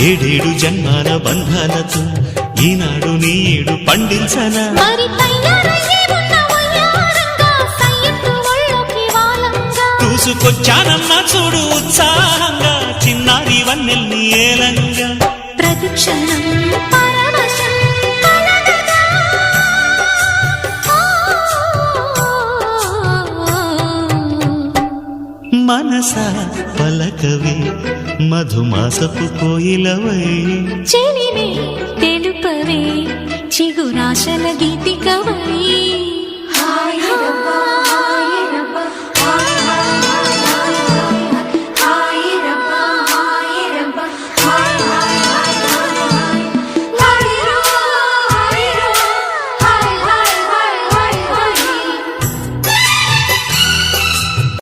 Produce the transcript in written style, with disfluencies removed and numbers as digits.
ఏడేడు జన్మాల బంధాలతో ఈనాడు నీడు పండించనా చూసుకొచ్చానమ్మా చూడు ఉత్సాహంగా చిన్నారి వన్నెల్ని ఏలంగా ప్రతిక్షణం మనసా పలకవే మధుమాసపు కోయిలవై చెలిమే తెలుపవే చిగురాశల గీతికవై